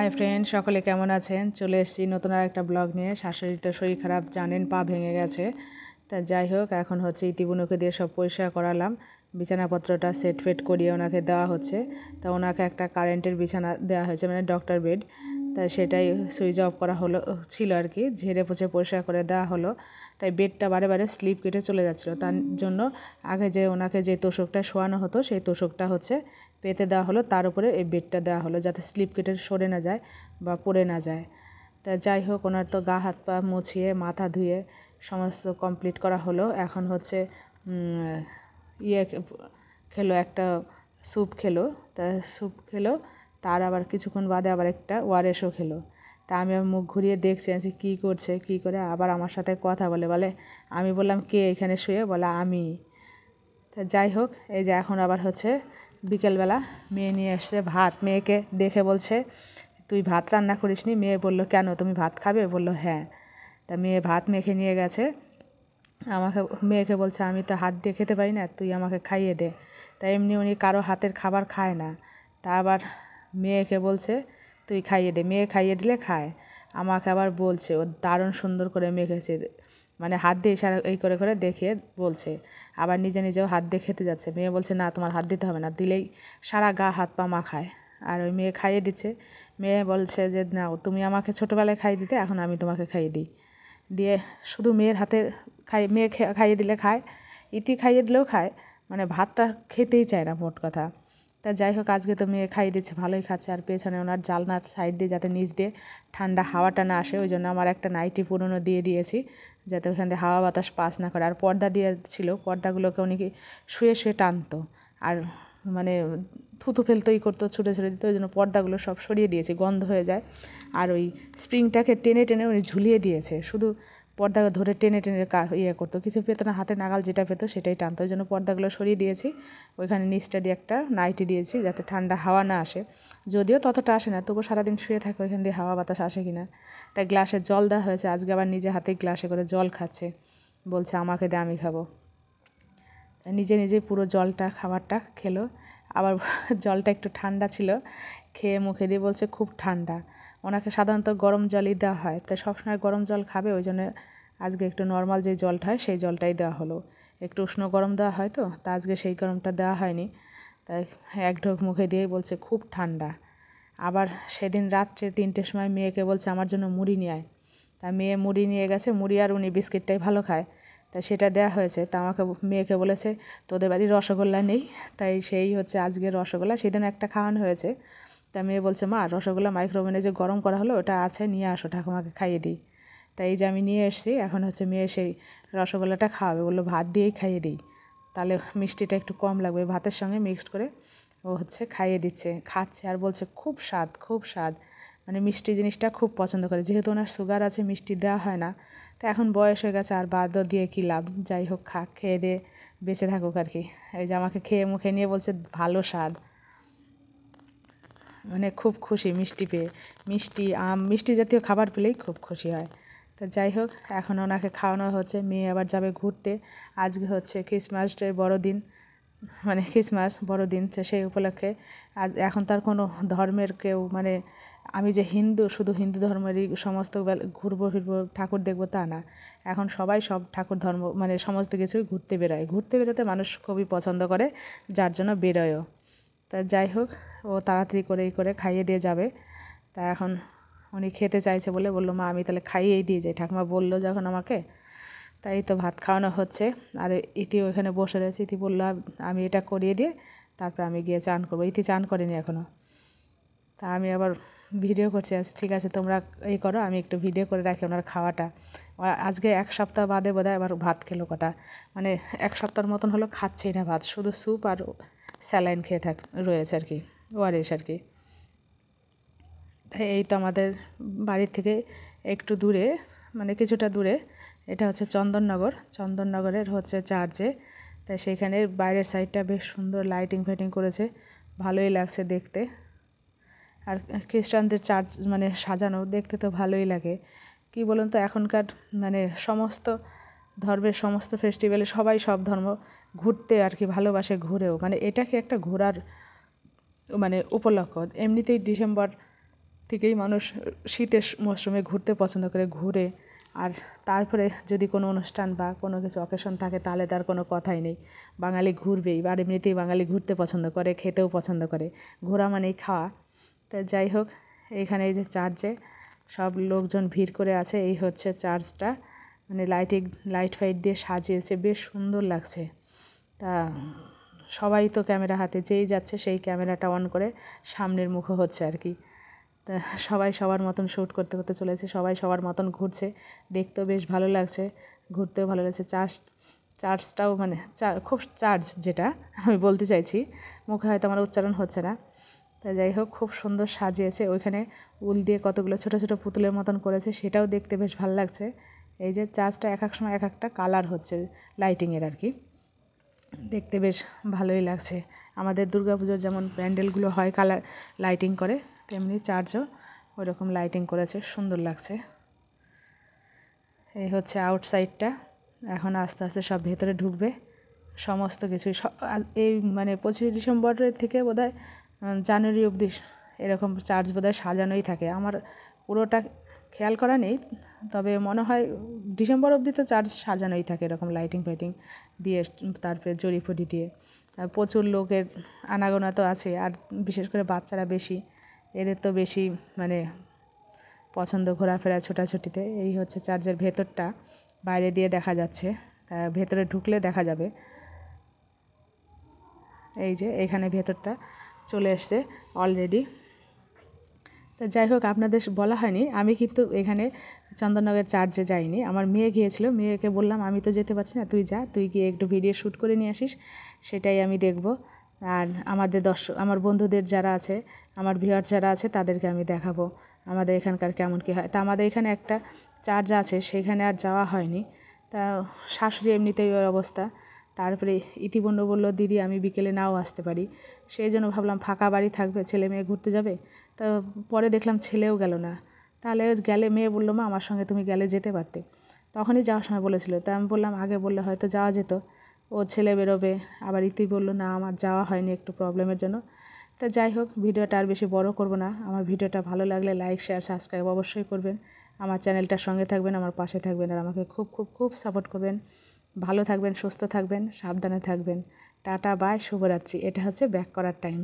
Hi friend, সকলে কেমন আছেন? চলে এসেছি নতুন আর একটা ব্লগ নিয়ে। শাশুড়ির তো শরীর খারাপ, জানেন, পা ভেঙে গেছে। তা যাই হোক, এখন হচ্ছে ইতিবুনুকে দিয়ে সব পরিষ্কার করালাম, বিছানাপত্রটা সেট ফেট করিয়ে ওনাকে দেওয়া হচ্ছে। তা ওনাকে একটা কারেন্টের বিছানা দেওয়া হয়েছে, মানে ডক্টর বেড। তাই সেটাই সুইচ অফ করা ছিল আর কি, ঝেড়ে পুছে পরিষ্কার করে দেওয়া হলো। তাই বেডটা বারে বারে স্লিপ কেটে চলে যাচ্ছিলো, তার জন্য আগে যে ওনাকে যে তোষকটা শোয়ানো হতো সেই তোষকটা হচ্ছে পেতে দেওয়া হলো, তার উপরে এই বেডটা দেওয়া হলো যাতে স্লিপ কেটে সরে না যায় বা পড়ে না যায়। তা যাই হোক, ওনার তো গা হাত পা মুছিয়ে মাথা ধুয়ে সমস্ত কমপ্লিট করা হলো। এখন হচ্ছে ইয়ে খেলো, একটা স্যুপ খেলো। তা স্যুপ খেলো, তার আবার কিছুক্ষণ বাদে আবার একটা ওআরএসও খেলো। তা আমি মুখ ঘুরিয়ে দেখছি যে কী করছে, কী করে আবার আমার সাথে কথা বলে আমি বললাম, কে এখানে শুয়ে? বলে আমি। তা যাই হোক, এই যে এখন আবার হচ্ছে বিকেলবেলা মেয়ে নিয়ে এসছে ভাত। মেয়েকে দেখে বলছে, তুই ভাত রান্না করিসনি? মেয়ে বলল, কেন, তুমি ভাত খাবে? বলল, হ্যাঁ। তা মেয়ে ভাত মেখে নিয়ে গেছে। মেয়েকে বলছে, আমি তো হাত দিয়ে খেতে পারি না, তুই আমাকে খাইয়ে দে। তা এমনি উনি কারো হাতের খাবার খায় না। তা আবার মেয়েকে বলছে, তুই খাইয়ে দে। মেয়ে খাইয়ে দিলে খায়। আমাকে আবার বলছে, ও দারুণ সুন্দর করে মেখেছে, মানে হাত দিয়ে ইশারা এই করে করে দেখিয়ে বলছে। আবার নিজে নিজেও হাত দিয়ে খেতে যাচ্ছে। মেয়ে বলছে, না, তোমার হাত দিতে হবে না, দিলেই সারা গা হাত পা মাখায়। আর ওই মেয়ে খাইয়ে দিচ্ছে। মেয়ে বলছে যে, না, তুমি আমাকে ছোটোবেলায় খাইয়ে দিতে, এখন আমি তোমাকে খাইয়ে দিই। দিয়ে শুধু মেয়ের হাতে মেয়ে খাইয়ে দিলে খায়, ইতি খাইয়ে দিলেও খায়, মানে ভাতটা খেতেই চায় না মোট কথা। তা যাই হোক, আজকে তো মেয়ে খাইয়ে দিচ্ছে, ভালোই খাচ্ছে। আর পেছনে ওনার জানলার সাইড দিয়ে যাতে নিচ দিয়ে ঠান্ডা হাওয়াটা না আসে, ওই জন্য আমার একটা নাইটি পুরনো দিয়ে দিয়েছি, যাতে ওখান দিয়ে হাওয়া বাতাস পাস না করে। আর পর্দা দিয়েছিল, পর্দাগুলোকে উনি শুয়ে শুয়ে টানতো, আর মানে থুতু ফেলতোই করতো, ছুটে ছুটে দিত। ওই জন্য পর্দাগুলো সব সরিয়ে দিয়েছি, গন্ধ হয়ে যায়। আর ওই স্প্রিংটাকে টেনে টেনে উনি ঝুলিয়ে দিয়েছে, শুধু পর্দা ধরে টেনে টেনে ইয়ে করতো, কিছু পেতো না, হাতে নাগাল যেটা পেতো সেটাই টানতো। ওই জন্য পর্দাগুলো সরিয়ে দিয়েছি। ওইখানে নিচটা দিয়ে একটা নাইটি দিয়েছি, যাতে ঠান্ডা হাওয়া না আসে। যদিও ততটা আসে না, তবু সারাদিন শুয়ে থাকে, ওইখান দিয়ে হাওয়া বাতাস আসে কিনা। তাই গ্লাসে জল দেওয়া হয়েছে। আজকে আবার নিজে হাতে গ্লাসে করে জল খাচ্ছে, বলছে আমাকে দে, আমি খাবো। নিজে নিজে পুরো জলটা, খাবারটা খেলো। আবার জলটা একটু ঠান্ডা ছিল, খেয়ে মুখে দিয়ে বলছে খুব ঠান্ডা। ওনাকে সাধারণত গরম জলই দেওয়া হয়, তাই সবসময় গরম জল খাবে, ওই জন্য আজকে একটু নর্মাল যে জলটা হয় সেই জলটাই দেওয়া হলো। একটু উষ্ণ গরম দেওয়া হয় তো, তা আজকে সেই গরমটা দেওয়া হয়নি। তাই এক ঢোক মুখে দিয়ে বলছে খুব ঠান্ডা। আবার সেদিন রাত্রে 3টের সময় মেয়েকে বলছে, আমার জন্য মুড়ি নিয়ে আয়। তা মেয়ে মুড়ি নিয়ে গেছে, মুড়ি আর উনি বিস্কিটটাই ভালো খায়, তাই সেটা দেওয়া হয়েছে। তা আমাকে মেয়েকে বলেছে, তোদের বাড়ির রসগোল্লা নেই? তাই সেই হচ্ছে আজকে রসগোল্লা, সেদিন একটা খাওয়ানো হয়েছে। তা মেয়ে বলছে, মা, রসগোল্লা মাইক্রোওভেনে যে গরম করা হলো ওটা আছে, নিয়ে আসো, ঠাকুমাকে খাইয়ে দিই। তাই এই যে আমি নিয়ে এসেছি, এখন হচ্ছে মেয়ে সেই রসগোল্লাটা খাওয়াবে, বললো ভাত দিয়েই খাইয়ে দিই, তাহলে মিষ্টিটা একটু কম লাগবে, ভাতের সঙ্গে মিক্সড করে ও হচ্ছে খাইয়ে দিচ্ছে, খাচ্ছে। আর বলছে খুব স্বাদ, খুব স্বাদ, মানে মিষ্টি জিনিসটা খুব পছন্দ করে। যেহেতু ওনার সুগার আছে, মিষ্টি দেওয়া হয় না, তো এখন বয়স হয়ে গেছে, আর বাদও দিয়ে কী লাভ। যাই হোক, খেয়ে দিয়ে বেঁচে থাকুক আর কি। এই যে আমাকে খেয়ে মুখে নিয়ে বলছে ভালো স্বাদ, মানে খুব খুশি মিষ্টি পেয়ে। মিষ্টি, আম, মিষ্টি জাতীয় খাবার পেলেই খুব খুশি হয়। তো যাই হোক, এখন ওনাকে খাওয়ানো হচ্ছে। মেয়ে আবার যাবে ঘুরতে। আজকে হচ্ছে ক্রিসমাস ডে, বড়দিন, মানে ক্রিসমাস বড়দিন, তো সেই উপলক্ষে আজ এখন তার কোনো ধর্মের কেউ, মানে আমি যে হিন্দু, শুধু হিন্দু ধর্মেরই সমস্ত ঘুরবো ফিরবো ঠাকুর দেখবো তা না। এখন সবাই সব ঠাকুর ধর্ম, মানে সমস্ত কিছুই ঘুরতে বেরোয়। ঘুরতে বেরোতে মানুষ খুবই পছন্দ করে, যার জন্য বেরোয়ও। তা যাই হোক, ও তাড়াতাড়ি করে খাইয়ে দিয়ে যাবে। তা এখন উনি খেতে চাইছে বলে বললো, মা, আমি তাহলে খাইয়েই দিয়ে যাই, ঠাকুমা বললো যখন আমাকে। তাই তো ভাত খাওয়ানো হচ্ছে। আর ইতি ওইখানে বসে রয়েছে। ইতি বললো, আমি এটা করিয়ে দিয়ে তারপর আমি গিয়ে চান করবো। ইতি চান করেনি এখনও। তা আমি আবার ভিডিও করছি। ঠিক আছে, তোমরা এই করো, আমি একটু ভিডিও করে রাখি ওনার খাওয়াটা। আজকে 1 সপ্তাহ বাদে বোধহয় আবার ভাত খেলো কটা, মানে 1 সপ্তাহের মতন হলো খাচ্ছেই না ভাত, শুধু স্যুপ আর স্যালাইন খেয়ে রয়েছে আর কি, ওআরএস আর কি। তাই এই তো আমাদের বাড়ির থেকে একটু দূরে, মানে কিছুটা দূরে, এটা হচ্ছে চন্দননগরের হচ্ছে চার্চে। তাই সেইখানে বাইরের সাইডটা বেশ সুন্দর লাইটিং ফাইটিং করেছে, ভালোই লাগছে দেখতে। আর খ্রিস্টানদের চার্চ মানে সাজানো, দেখতে তো ভালোই লাগে। কি বলুন তো, এখনকার মানে সমস্ত ধর্মের সমস্ত ফেস্টিভ্যালে সবাই সব ধর্ম ঘুরতে আর কি ভালোবাসে, ঘুরেও, মানে এটাকে একটা ঘোরার মানে উপলক্ষ। এমনিতেই ডিসেম্বর থেকেই মানুষ শীতের মরশুমে ঘুরতে পছন্দ করে, ঘুরে। আর তারপরে যদি কোনো অনুষ্ঠান বা কোনো কিছু অকেশন থাকে তাহলে তার কোনো কথাই নেই, বাঙালি ঘুরবেই। আর এমনিতেই বাঙালি ঘুরতে পছন্দ করে, খেতেও পছন্দ করে, ঘোরা মানেই খাওয়া। তা যাই হোক, এইখানে এই যে চার্চে সব লোকজন ভিড় করে আছে। এই হচ্ছে চার্চটা, মানে লাইট ফাইট দিয়ে সাজিয়েছে, বেশ সুন্দর লাগছে। তা সবাই তো ক্যামেরা হাতে, যেই যাচ্ছে সেই ক্যামেরাটা অন করে সামনের মুখ হচ্ছে আর কি। তা সবাই সবার মতন শ্যুট করতে করতে চলেছে, সবাই সবার মতন ঘুরছে, দেখতেও বেশ ভালো লাগছে, ঘুরতেও ভালো লাগছে। চার্চটাও মানে খুব চার্চ, যেটা আমি বলতে চাইছি, মুখে হয়তো আমার উচ্চারণ হচ্ছে না। তা যাই হোক, খুব সুন্দর সাজিয়েছে। ওইখানে উল দিয়ে কতগুলো ছোটো ছোটো পুতুলের মতন করেছে, সেটাও দেখতে বেশ ভালো লাগছে। এই যে চার্চটা এক এক সময় এক একটা কালার হচ্ছে লাইটিংয়ের আর কি, দেখতে বেশ ভালোই লাগছে। আমাদের দুর্গাপুজোর যেমন প্যান্ডেলগুলো হয় কালার লাইটিং করে, তেমনি চার্চও ওইরকম লাইটিং করেছে, সুন্দর লাগছে। এই হচ্ছে আউটসাইডটা। এখন আস্তে আস্তে সব ভেতরে ঢুকবে সমস্ত কিছুই। এই মানে 25 ডিসেম্বরের থেকে বোধহয় জানুয়ারি অবধি এরকম চার্চ বোধহয় সাজানোই থাকে। আমার পুরোটা খেয়াল করা নেই, তবে মনে হয় ডিসেম্বর অবধি তো চার্চ সাজানোই থাকে এরকম লাইটিং ফাইটিং দিয়ে, তারপরে জড়িফড়ি দিয়ে। প্রচুর লোকের আনাগোনা তো আছে, আর বিশেষ করে বাচ্চারা বেশি, এদের তো বেশি মানে পছন্দ ঘোরাফেরা ছোটাছুটিতে। এই হচ্ছে চার্চের ভেতরটা, বাইরে দিয়ে দেখা যাচ্ছে, ভেতরে ঢুকলে দেখা যাবে। এই যে এখানে ভেতরটা চলে এসছে অলরেডি। তো যাই হোক, আপনাদের বলা হয়নি, আমি কিন্তু এখানে চন্দননগর চার্চে যাইনি, আমার মেয়ে গিয়েছিল। মেয়েকে বললাম আমি তো যেতে পারছি না, তুই যা, তুই গিয়ে একটু ভিডিও শ্যুট করে নিয়ে আসিস, সেটাই আমি দেখব। আর আমাদের আমার বন্ধুদের যারা আছে, আমার ভিউয়ার যারা আছে, তাদেরকে আমি দেখাবো আমাদের এখানকার কেমন কী হয়। তা আমাদের এখানে একটা চার্চ আছে, সেখানে আর যাওয়া হয়নি। তা শাশুড়ি এমনিতেই ওর অবস্থা, তারপরে ইতিবন্ধু বলল দিদি আমি বিকেলে নাও আসতে পারি, সেই জন্য ভাবলাম ফাঁকা বাড়ি থাকবে, ছেলে মেয়ে ঘুরতে যাবে। তো পরে দেখলাম ছেলেও গেল না, তাহলে গেলে মেয়ে বললো মা আমার সঙ্গে তুমি গেলে যেতে পারতে, তখনই যাওয়ার সময় বলেছিল। তা আমি বললাম আগে বললে হয়তো যাওয়া যেত, ও ছেলে বেরোবে। আবার ইতি বললো না আমার যাওয়া হয়নি একটু প্রবলেমের জন্য। তা যাই হোক, ভিডিওটা আর বেশি বড় করব না। আমার ভিডিওটা ভালো লাগলে লাইক শেয়ার সাবস্ক্রাইব অবশ্যই করবেন, আমার চ্যানেলটার সঙ্গে থাকবেন, আমার পাশে থাকবেন, আর আমাকে খুব খুব খুব সাপোর্ট করবেন। ভালো থাকবেন, সুস্থ থাকবেন, সাবধানে থাকবেন। টাটা বাই, শুভরাত্রি। এটা হচ্ছে ব্যাক করার টাইম।